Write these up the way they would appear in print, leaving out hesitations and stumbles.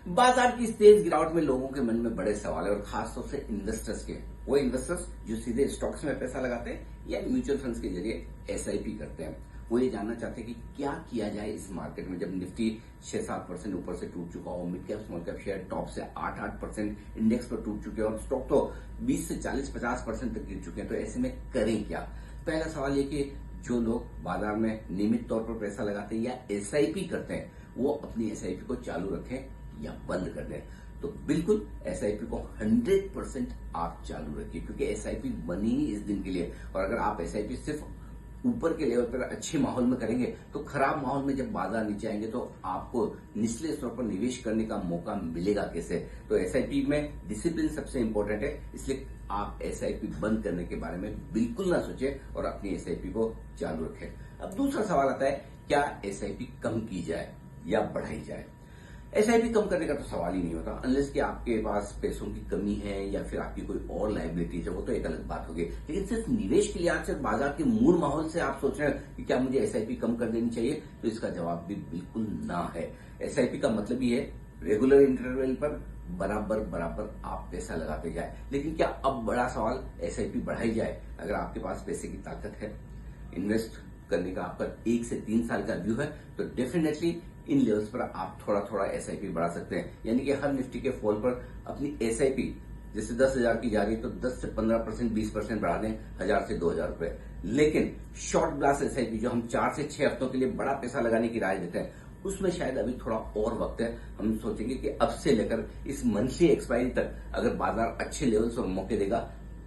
बाजार की तेज गिरावट में लोगों के मन में बड़े सवाल है और खासतौर से इन्वेस्टर्स के। वो इन्वेस्टर्स जो सीधे स्टॉक्स में पैसा लगाते हैं या म्यूचुअल फंड्स के जरिए एसआईपी करते हैं। वो ये जानना चाहते हैं कि क्या किया जाए इस मार्केट में जब निफ्टी 6-7% ऊपर से टूट चुका हो, mid cap small cap share top से 8% इंडेक्स पर टूट चुके हैं और स्टॉक तो 20 से 40-50% तक गिर चुके हैं। तो ऐसे में करें क्या? पहला सवाल ये कि जो लोग बाजार में नियमित तौर पर पैसा लगाते हैं या एसआईपी करते हैं वो अपनी एसआईपी को चालू रखें या बंद कर दें। तो बिल्कुल एसआईपी को 100% आप चालू रखिए क्योंकि एसआईपी बनी ही इस दिन के लिए। और अगर आप एसआईपी सिर्फ ऊपर के लेवल पर अच्छे माहौल में करेंगे तो खराब माहौल में जब बाजार नीचे आएंगे तो आपको निचले स्तर पर निवेश करने का मौका मिलेगा कैसे? तो एसआईपी में डिसिप्लिन सबसे इंपॉर्टेंट है, इसलिए आप एसआईपी बंद करने के बारे में बिल्कुल ना सोचें और अपनी एसआईपी को चालू रखें। अब दूसरा सवाल आता है, क्या एसआईपी कम की जाए या बढ़ाई जाए? एसआईपी कम करने का तो सवाल ही नहीं होता अनलेस कि आपके पास पैसों की कमी है या फिर आपकी कोई और लायबिलिटीज है, वो तो एक अलग बात होगी। लेकिन सिर्फ निवेश के लिहाज से बाजार के मूड माहौल से आप सोच रहे हैं कि क्या मुझे एसआईपी कम कर देनी चाहिए, तो इसका जवाब भी बिल्कुल ना है। एसआईपी का मतलब ही है रेगुलर इंटरवल पर बराबर आप पैसा लगाते जाए। लेकिन क्या अब बड़ा सवाल एसआईपी बढ़ाई जाए? अगर आपके पास पैसे की ताकत है, इन्वेस्ट करने का आपका 1 से 3 साल का व्यू है, तो डेफिनेटली इन लेवल्स पर आप थोड़ा एसआईपी बढ़ा सकते हैं। यानी कि हर निफ्टी के फॉल पर अपनी एसआईपी जैसे 10,000 की जा रही है तो 10 से 15%, 20% बढ़ा दें, 1,000 से 2,000 रुपए। लेकिन शॉर्ट ब्लास्ट एसआईपी जो हम 4 से 6 हफ्तों के लिए बड़ा पैसा लगाने की राय देते हैं उसमें शायद अभी थोड़ा और वक्त है। हम सोचेंगे कि अब से लेकर इस मंथली एक्सपायरी तक अगर बाजार अच्छे लेवल्स और मौके देगा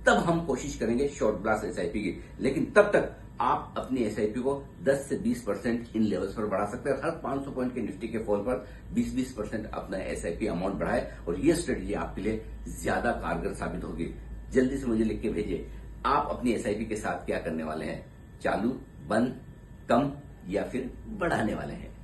तब हम कोशिश करेंगे शॉर्ट ब्लास्ट एसआईपी की। लेकिन तब तक आप अपनी एसआईपी को 10 से 20% इन लेवल्स पर बढ़ा सकते हैं। हर 500 पॉइंट के निफ्टी के फॉल पर 20% अपना एसआईपी अमाउंट बढ़ाए और ये स्ट्रेटेजी आपके लिए ज्यादा कारगर साबित होगी। जल्दी से मुझे लिख के भेजिए, आप अपनी एसआईपी के साथ क्या करने वाले हैं? चालू, बंद, कम या फिर बढ़ाने वाले हैं?